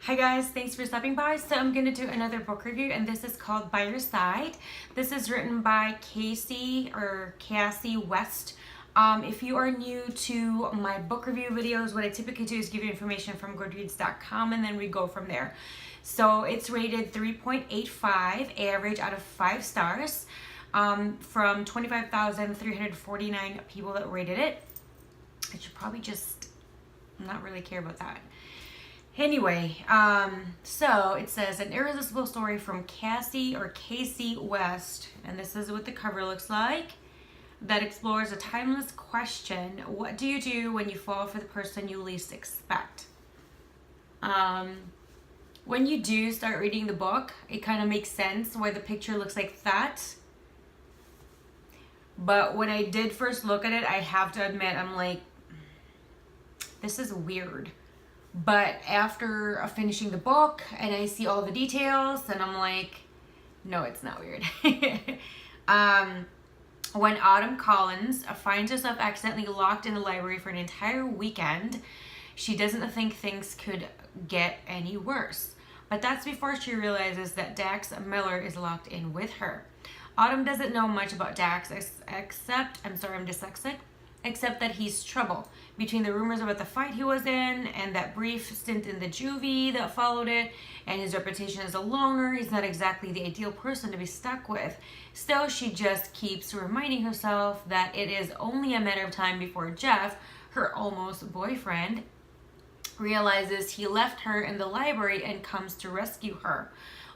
Hi guys, thanks for stopping by. So I'm going to do another book review, and this is called By Your Side. This is written by Cassie West. If you are new to my book review videos, what I typically do is give you information from Goodreads.com and then we go from there. So it's rated 3.85, average out of 5 stars, from 25,349 people that rated it. I should probably just not really care about that. Anyway, so it says an irresistible story from Cassie West, and this is what the cover looks like, that explores a timeless question: what do you do when you fall for the person you least expect? When you do start reading the book, it kind of makes sense why the picture looks like that. But when I did first look at it, I have to admit, I'm like, this is weird. But after finishing the book and I see all the details, and I'm like, no, it's not weird. When Autumn Collins finds herself accidentally locked in the library for an entire weekend, she doesn't think things could get any worse. But that's before she realizes that Dax Miller is locked in with her. Autumn doesn't know much about Dax except, I'm dyslexic, except that he's trouble. Between the rumors about the fight he was in and that brief stint in the juvie that followed it, and his reputation as a loner, he's not exactly the ideal person to be stuck with. Still, she just keeps reminding herself that it is only a matter of time before Jeff, her almost boyfriend, realizes he left her in the library and comes to rescue her.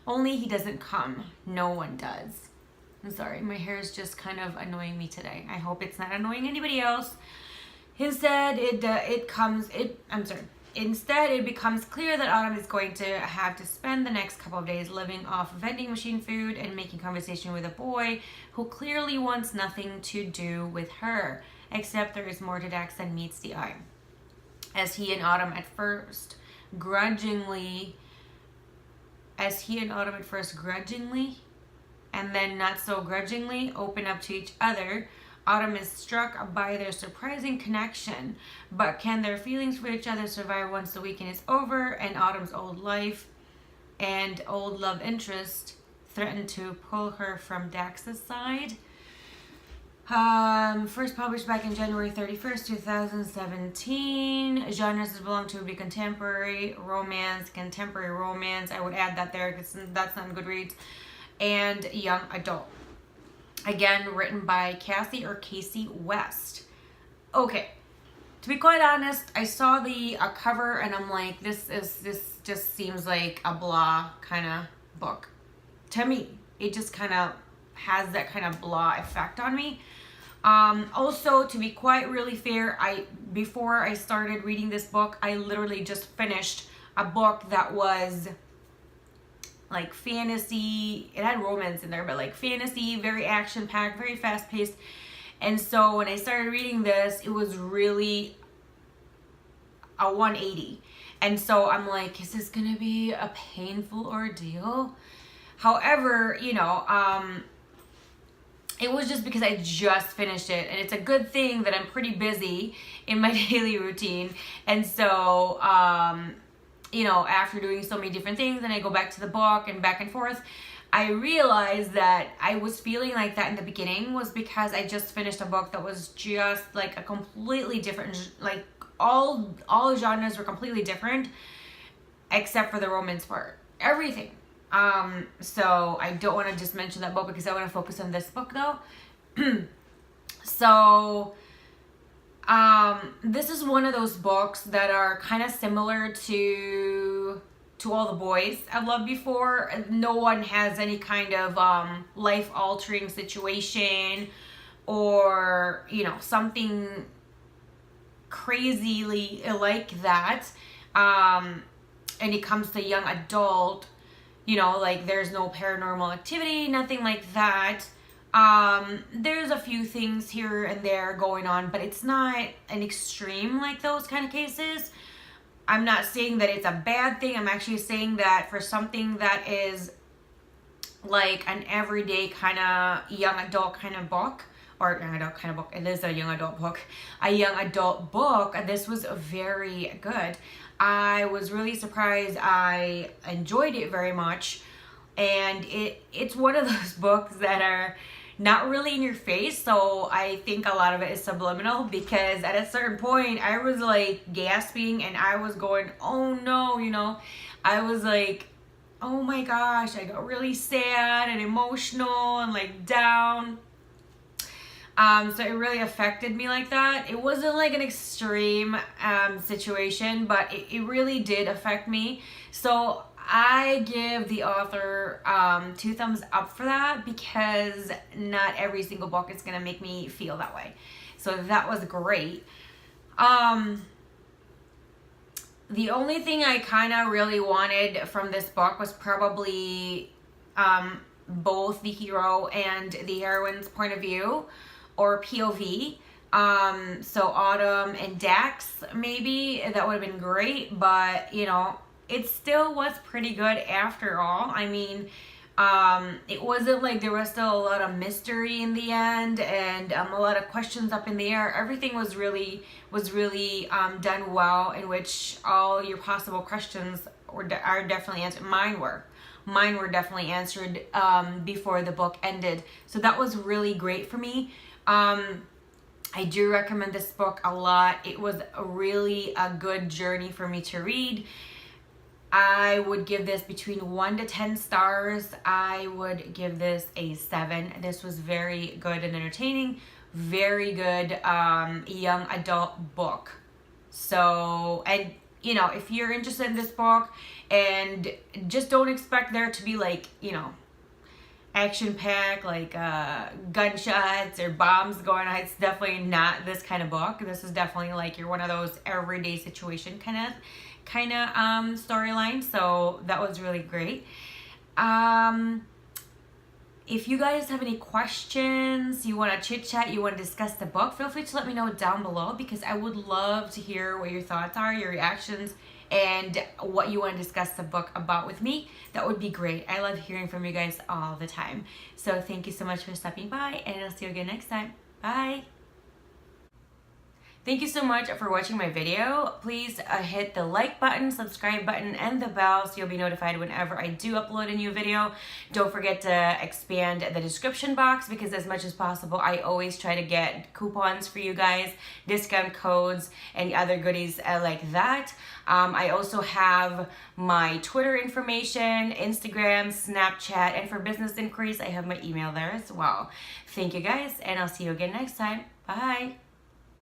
Only he doesn't come. No one does. I'm sorry, my hair is just kind of annoying me today. I hope it's not annoying anybody else. Instead, it becomes clear that Autumn is going to have to spend the next couple of days living off vending machine food and making conversation with a boy who clearly wants nothing to do with her, except there is more to Dax than meets the eye. As he and Autumn at first grudgingly, and then not so grudgingly open up to each other, Autumn is struck by their surprising connection. But can their feelings for each other survive once the weekend is over and Autumn's old life and old love interest threaten to pull her from Dax's side? First published back in January 31st, 2017. Genres belong to be contemporary romance. I would add that there because that's not Goodreads. And young adult. Again, written by Cassie West. Okay, to be quite honest, I saw the cover and I'm like, this just seems like a blah kind of book. To me, it just kind of has that kind of blah effect on me. Also, to be quite really fair, before I started reading this book, I literally just finished a book that was like fantasy. It had romance in there, but like fantasy, very action-packed, very fast-paced. And so when I started reading this, it was really a 180. And so I'm like, is this gonna be a painful ordeal? However, it was just because I just finished it, and it's a good thing that I'm pretty busy in my daily routine. And so after doing so many different things, and I go back to the book and back and forth, I realized that I was feeling like that in the beginning was because I just finished a book that was just like a completely different, like all genres were completely different except for the romance part. Everything. So I don't want to just mention that book because I want to focus on this book though. So this is one of those books that are kind of similar to All the Boys I've Loved Before. No one has any kind of life-altering situation or, something crazily like that. And it comes to young adult, like there's no paranormal activity, nothing like that. There's a few things here and there going on, but it's not an extreme like those kind of cases. I'm not saying that it's a bad thing. I'm actually saying that for something that is like an everyday kind of young adult kind of book, or young adult kind of book, it is a young adult book, this was very good. I was really surprised. I enjoyed it very much. And it's one of those books that are not really in your face, so I think a lot of it is subliminal, because at a certain point I was like gasping and I was going, oh no, you know, I was like, oh my gosh, I got really sad and emotional and like down. So it really affected me like that. It wasn't like an extreme situation, but it really did affect me. So I give the author 2 thumbs up for that, because not every single book is gonna make me feel that way. So that was great. The only thing I kind of really wanted from this book was probably both the hero and the heroine's point of view, or POV. So Autumn and Dax, maybe, that would have been great, but you know, it still was pretty good after all. I mean, it wasn't like there was still a lot of mystery in the end, and a lot of questions up in the air. Everything was really done well, in which all your possible questions are definitely answered. Mine were definitely answered before the book ended. So that was really great for me. I do recommend this book a lot. It was really a good journey for me to read. I would give this between 1 to 10 stars. I would give this a 7. This was very good and entertaining. Very good young adult book. So, and you know, if you're interested in this book, and just don't expect there to be like, you know, action-packed, like gunshots or bombs going on. It's definitely not this kind of book. This is definitely like you're one of those everyday situation kind of storyline. So that was really great. If you guys have any questions, you want to chit chat, you want to discuss the book, feel free to let me know down below, because I would love to hear what your thoughts are, your reactions, and what you want to discuss the book about with me. That would be great. I love hearing from you guys all the time. So thank you so much for stopping by, and I'll see you again next time. Bye. Thank you so much for watching my video. Please hit the like button, subscribe button, and the bell so you'll be notified whenever I do upload a new video. Don't forget to expand the description box, because as much as possible, I always try to get coupons for you guys, discount codes, and other goodies like that. I also have my Twitter information, Instagram, Snapchat, and for business inquiries, I have my email there as well. Thank you guys, and I'll see you again next time. Bye.